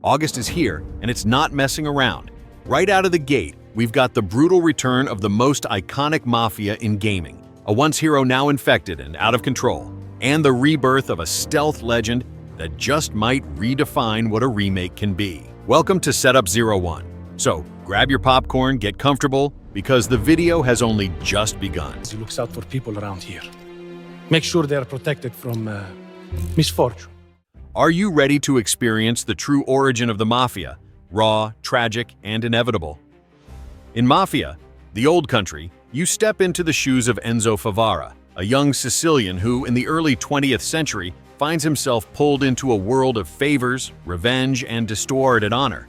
August is here, and it's not messing around. Right out of the gate, we've got the brutal return of the most iconic Mafia in gaming, a once hero now infected and out of control, and the rebirth of a stealth legend that just might redefine what a remake can be. Welcome to Setup 01. So, grab your popcorn, get comfortable, because the video has only just begun. He looks out for people around here. Make sure they are protected from misfortune. Are you ready to experience the true origin of the Mafia? Raw, tragic, and inevitable. In Mafia, the old country, you step into the shoes of Enzo Favara, a young Sicilian who, in the early 20th century, finds himself pulled into a world of favors, revenge, and distorted honor.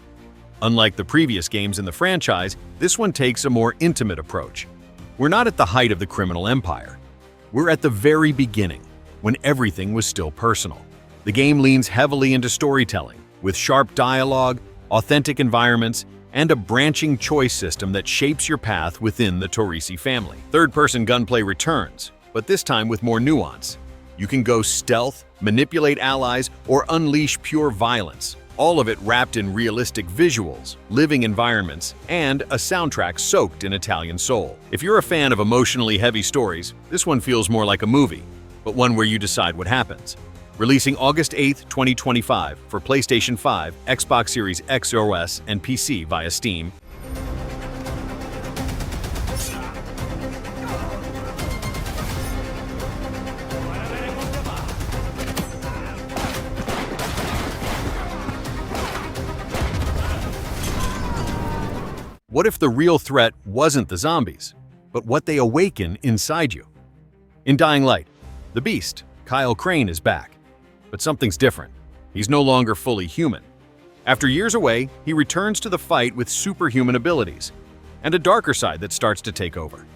Unlike the previous games in the franchise, this one takes a more intimate approach. We're not at the height of the criminal empire. We're at the very beginning, when everything was still personal. The game leans heavily into storytelling, with sharp dialogue, authentic environments, and a branching choice system that shapes your path within the Torrisi family. Third-person gunplay returns, but this time with more nuance. You can go stealth, manipulate allies, or unleash pure violence, all of it wrapped in realistic visuals, living environments, and a soundtrack soaked in Italian soul. If you're a fan of emotionally heavy stories, this one feels more like a movie, but one where you decide what happens. Releasing August 8, 2025 for PlayStation 5, Xbox Series X OS, and PC via Steam. What if the real threat wasn't the zombies, but what they awaken inside you? In Dying Light, the Beast, Kyle Crane, is back. But something's different. He's no longer fully human. After years away, he returns to the fight with superhuman abilities, and a darker side that starts to take over.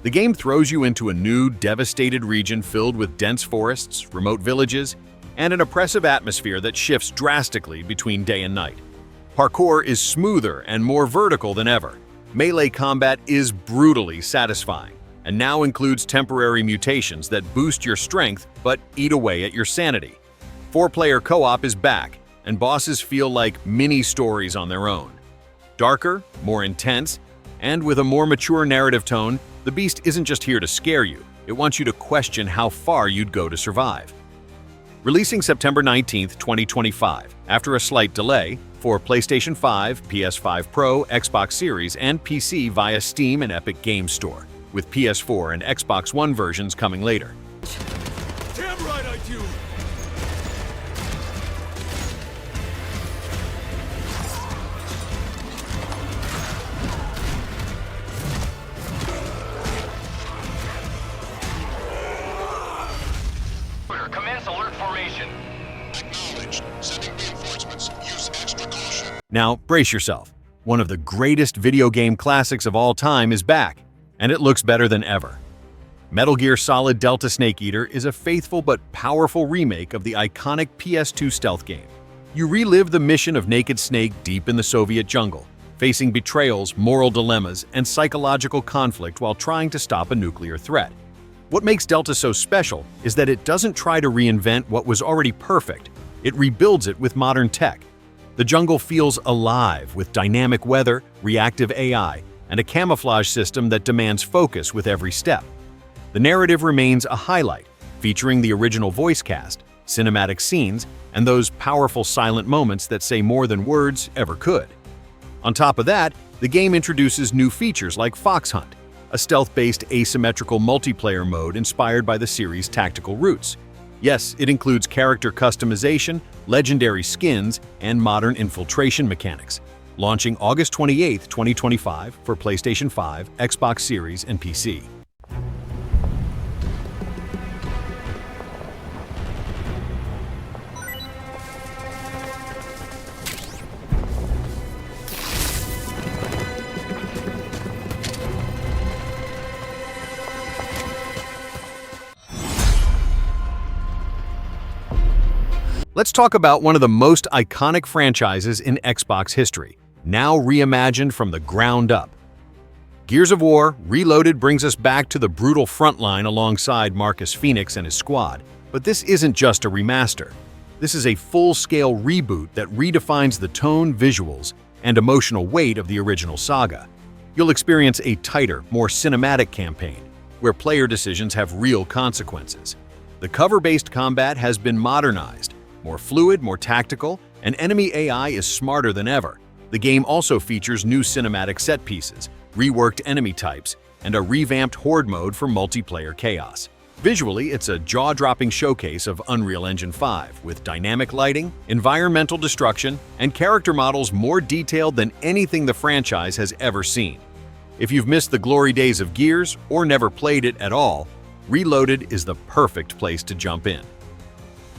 The game throws you into a new, devastated region filled with dense forests, remote villages, and an oppressive atmosphere that shifts drastically between day and night. Parkour is smoother and more vertical than ever. Melee combat is brutally satisfying, and now includes temporary mutations that boost your strength but eat away at your sanity. 4-player co-op is back, and bosses feel like mini-stories on their own. Darker, more intense, and with a more mature narrative tone, the Beast isn't just here to scare you, it wants you to question how far you'd go to survive. Releasing September 19, 2025, after a slight delay, for PlayStation 5, PS5 Pro, Xbox Series, and PC via Steam and Epic Games Store, with PS4 and Xbox One versions coming later. Damn right I do! Commence alert formation. Acknowledged. Sending reinforcements. Use extra caution. Now, brace yourself. One of the greatest video game classics of all time is back, and it looks better than ever. Metal Gear Solid Delta Snake Eater is a faithful but powerful remake of the iconic PS2 stealth game. You relive the mission of Naked Snake deep in the Soviet jungle, facing betrayals, moral dilemmas, and psychological conflict while trying to stop a nuclear threat. What makes Delta so special is that it doesn't try to reinvent what was already perfect, it rebuilds it with modern tech. The jungle feels alive with dynamic weather, reactive AI, and a camouflage system that demands focus with every step. The narrative remains a highlight, featuring the original voice cast, cinematic scenes, and those powerful silent moments that say more than words ever could. On top of that, the game introduces new features like Fox Hunt, a stealth-based asymmetrical multiplayer mode inspired by the series' tactical roots. Yes, it includes character customization, legendary skins, and modern infiltration mechanics. Launching August 28, 2025 for PlayStation 5, Xbox Series, and PC. Let's talk about one of the most iconic franchises in Xbox history, now reimagined from the ground up. Gears of War Reloaded brings us back to the brutal frontline alongside Marcus Phoenix and his squad, but this isn't just a remaster. This is a full-scale reboot that redefines the tone, visuals, and emotional weight of the original saga. You'll experience a tighter, more cinematic campaign, where player decisions have real consequences. The cover-based combat has been modernized, more fluid, more tactical, and enemy AI is smarter than ever. The game also features new cinematic set pieces, reworked enemy types, and a revamped horde mode for multiplayer chaos. Visually, it's a jaw-dropping showcase of Unreal Engine 5, with dynamic lighting, environmental destruction, and character models more detailed than anything the franchise has ever seen. If you've missed the glory days of Gears or never played it at all, Reloaded is the perfect place to jump in.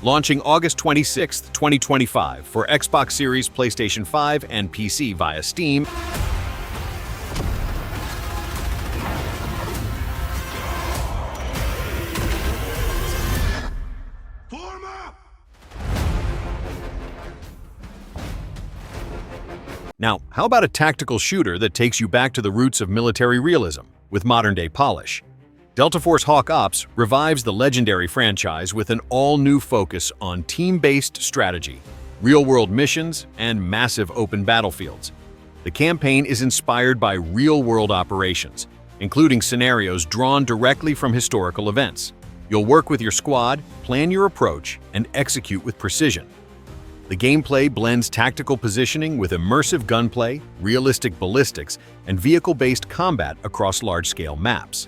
Launching August 26, 2025 for Xbox Series, PlayStation 5, and PC via Steam. Form up! Now, how about a tactical shooter that takes you back to the roots of military realism with modern-day polish? Delta Force Hawk Ops revives the legendary franchise with an all-new focus on team-based strategy, real-world missions, and massive open battlefields. The campaign is inspired by real-world operations, including scenarios drawn directly from historical events. You'll work with your squad, plan your approach, and execute with precision. The gameplay blends tactical positioning with immersive gunplay, realistic ballistics, and vehicle-based combat across large-scale maps.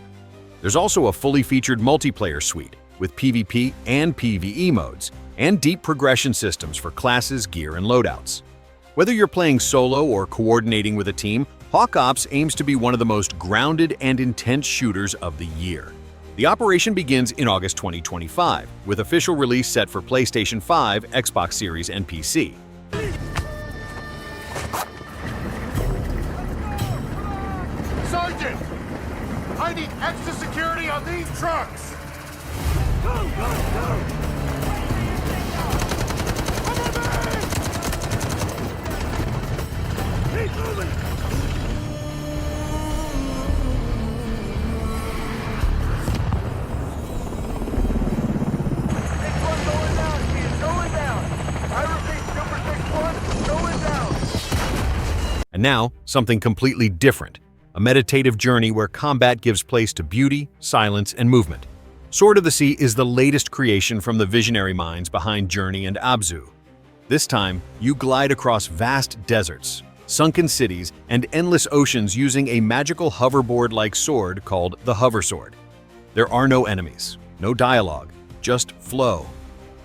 There's also a fully featured multiplayer suite with PvP and PvE modes, and deep progression systems for classes, gear, and loadouts. Whether you're playing solo or coordinating with a team, Hawk Ops aims to be one of the most grounded and intense shooters of the year. The operation begins in August 2025, with official release set for PlayStation 5, Xbox Series, and PC. Sergeant! I need extra security on these trucks! Go, go, go! Keep moving! And now, something completely different. A meditative journey where combat gives place to beauty, silence, and movement. Sword of the Sea is the latest creation from the visionary minds behind Journey and Abzu. This time, you glide across vast deserts, sunken cities, and endless oceans using a magical hoverboard-like sword called the Hover Sword. There are no enemies, no dialogue, just flow.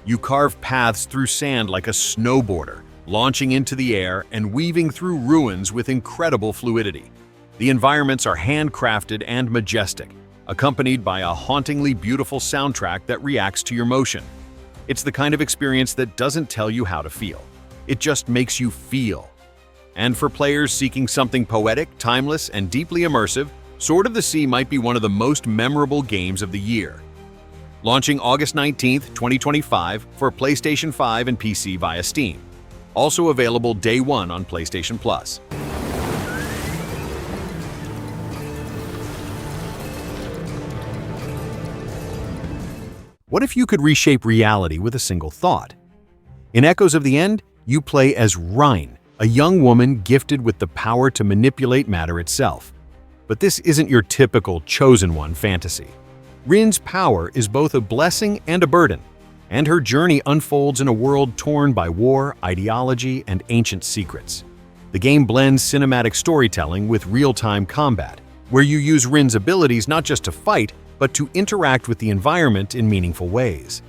You carve paths through sand like a snowboarder, launching into the air and weaving through ruins with incredible fluidity. The environments are handcrafted and majestic, accompanied by a hauntingly beautiful soundtrack that reacts to your motion. It's the kind of experience that doesn't tell you how to feel. It just makes you feel. And for players seeking something poetic, timeless, and deeply immersive, Sword of the Sea might be one of the most memorable games of the year. Launching August 19, 2025 for PlayStation 5 and PC via Steam. Also available day one on PlayStation Plus. What if you could reshape reality with a single thought? In Echoes of the End, you play as Rhine, a young woman gifted with the power to manipulate matter itself. But this isn't your typical chosen one fantasy. Rin's power is both a blessing and a burden, and her journey unfolds in a world torn by war, ideology, and ancient secrets. The game blends cinematic storytelling with real-time combat, where you use Rin's abilities not just to fight, but to interact with the environment in meaningful ways.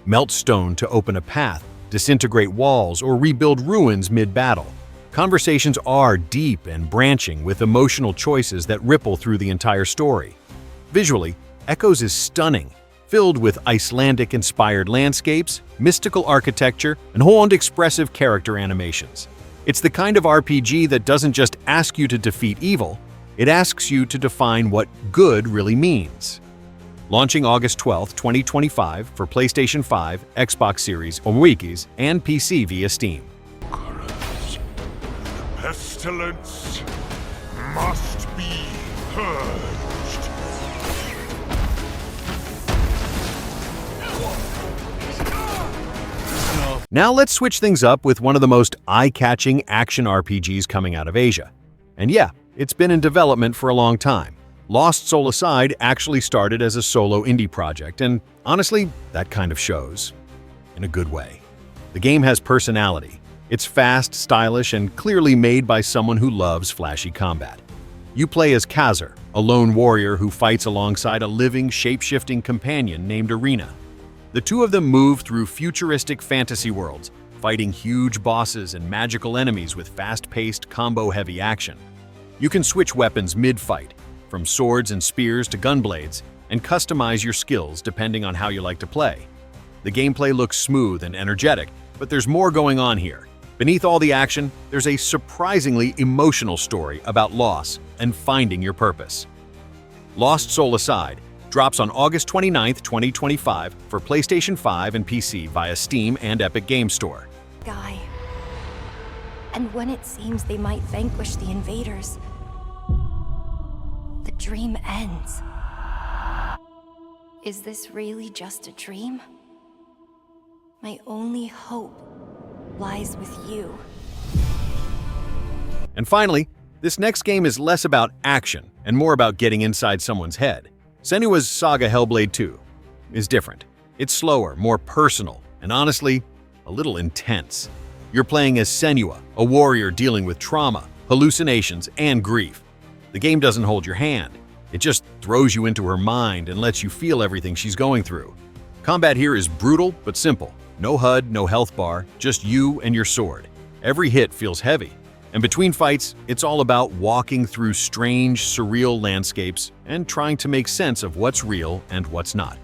Melt stone to open a path, disintegrate walls, or rebuild ruins mid-battle. Conversations are deep and branching with emotional choices that ripple through the entire story. Visually, Echoes is stunning, filled with Icelandic-inspired landscapes, mystical architecture, and whole expressive character animations. It's the kind of RPG that doesn't just ask you to defeat evil, it asks you to define what good really means. Launching August 12, 2025 for PlayStation 5, Xbox Series, Wikis, and PC via Steam. Pestilence must be purged. No. Now let's switch things up with one of the most eye-catching action RPGs coming out of Asia. And yeah, it's been in development for a long time. Lost Soul Aside actually started as a solo indie project, and honestly, that kind of shows. In a good way. The game has personality. It's fast, stylish, and clearly made by someone who loves flashy combat. You play as Khazar, a lone warrior who fights alongside a living, shape-shifting companion named Arena. The two of them move through futuristic fantasy worlds, fighting huge bosses and magical enemies with fast-paced, combo-heavy action. You can switch weapons mid-fight, from swords and spears to gunblades, and customize your skills depending on how you like to play. The gameplay looks smooth and energetic, but there's more going on here. Beneath all the action, there's a surprisingly emotional story about loss and finding your purpose. Lost Soul Aside drops on August 29, 2025 for PlayStation 5 and PC via Steam and Epic Games Store. Guy. And when it seems they might vanquish the invaders, the dream ends. Is this really just a dream? My only hope lies with you. And finally, this next game is less about action and more about getting inside someone's head. Senua's Saga Hellblade II is different. It's slower, more personal, and honestly, a little intense. You're playing as Senua, a warrior dealing with trauma, hallucinations, and grief. The game doesn't hold your hand. It just throws you into her mind and lets you feel everything she's going through. Combat here is brutal but simple. No HUD, no health bar, just you and your sword. Every hit feels heavy. And between fights, it's all about walking through strange, surreal landscapes and trying to make sense of what's real and what's not.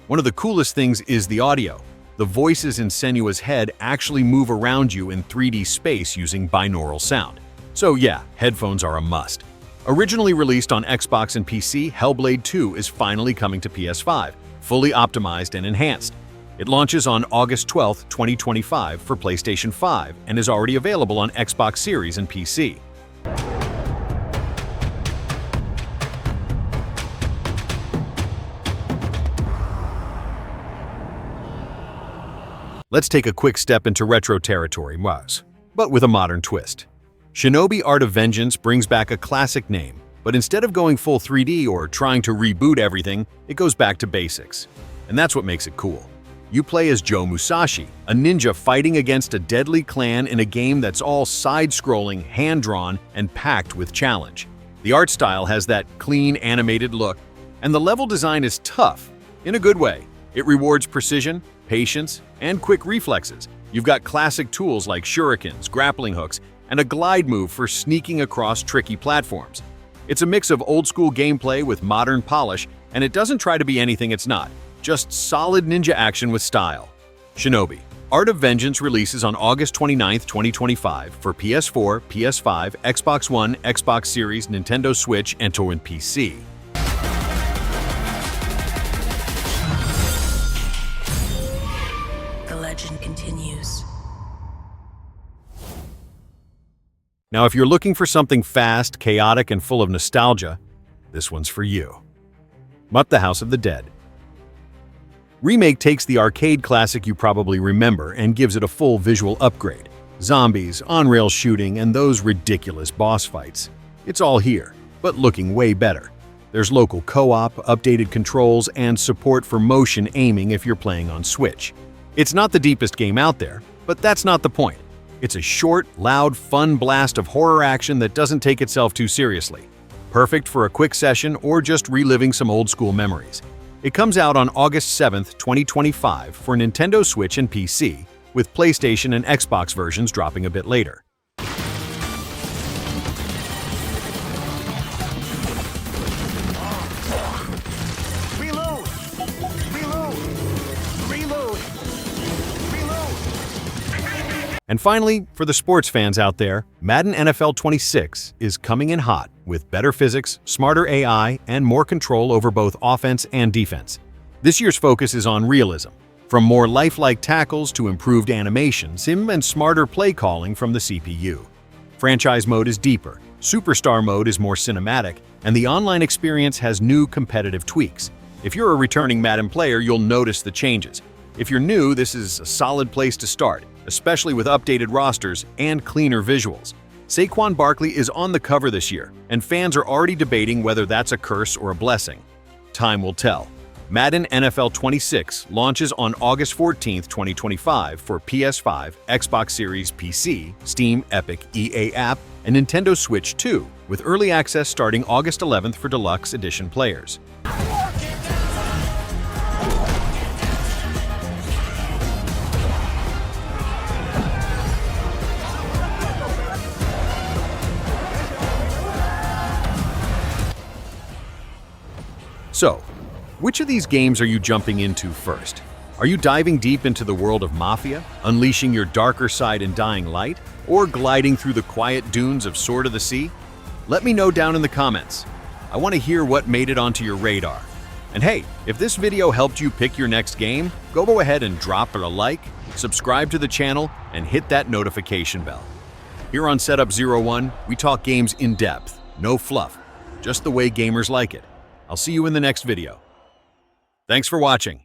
One of the coolest things is the audio. The voices in Senua's head actually move around you in 3D space using binaural sound. So yeah, headphones are a must. Originally released on Xbox and PC, Hellblade II is finally coming to PS5, fully optimized and enhanced. It launches on August 12, 2025 for PlayStation 5 and is already available on Xbox Series and PC. Let's take a quick step into retro territory, but with a modern twist. Shinobi Art of Vengeance brings back a classic name, but instead of going full 3D or trying to reboot everything, it goes back to basics. And that's what makes it cool. You play as Joe Musashi, a ninja fighting against a deadly clan in a game that's all side-scrolling, hand-drawn, and packed with challenge. The art style has that clean, animated look, and the level design is tough, in a good way. It rewards precision, patience, and quick reflexes. You've got classic tools like shurikens, grappling hooks, and a glide move for sneaking across tricky platforms. It's a mix of old-school gameplay with modern polish, and it doesn't try to be anything it's not. Just solid ninja action with style. Shinobi Art of Vengeance releases on August 29, 2025 for PS4, PS5, Xbox One, Xbox Series, Nintendo Switch, and on PC. The legend continues. Now, if you're looking for something fast, chaotic, and full of nostalgia, this one's for you. Mutt the House of the Dead. Remake takes the arcade classic you probably remember and gives it a full visual upgrade. Zombies, on-rail shooting, and those ridiculous boss fights. It's all here, but looking way better. There's local co-op, updated controls, and support for motion aiming if you're playing on Switch. It's not the deepest game out there, but that's not the point. It's a short, loud, fun blast of horror action that doesn't take itself too seriously. Perfect for a quick session or just reliving some old-school memories. It comes out on August 7, 2025 for Nintendo Switch and PC, with PlayStation and Xbox versions dropping a bit later. Reload! Reload! Reload! Reload! And finally, for the sports fans out there, Madden NFL 26 is coming in hot with better physics, smarter AI, and more control over both offense and defense. This year's focus is on realism, from more lifelike tackles to improved animations and smarter play calling from the CPU. Franchise mode is deeper, Superstar mode is more cinematic, and the online experience has new competitive tweaks. If you're a returning Madden player, you'll notice the changes. If you're new, this is a solid place to start, especially with updated rosters and cleaner visuals. Saquon Barkley is on the cover this year, and fans are already debating whether that's a curse or a blessing. Time will tell. Madden NFL 26 launches on August 14, 2025 for PS5, Xbox Series PC, Steam, Epic, EA App, and Nintendo Switch 2, with early access starting August 11th for Deluxe Edition players. So, which of these games are you jumping into first? Are you diving deep into the world of Mafia, unleashing your darker side in Dying Light, or gliding through the quiet dunes of Sword of the Sea? Let me know down in the comments. I want to hear what made it onto your radar. And hey, if this video helped you pick your next game, go ahead and drop it a like, subscribe to the channel, and hit that notification bell. Here on Setup 01, we talk games in depth, no fluff, just the way gamers like it. I'll see you in the next video. Thanks for watching.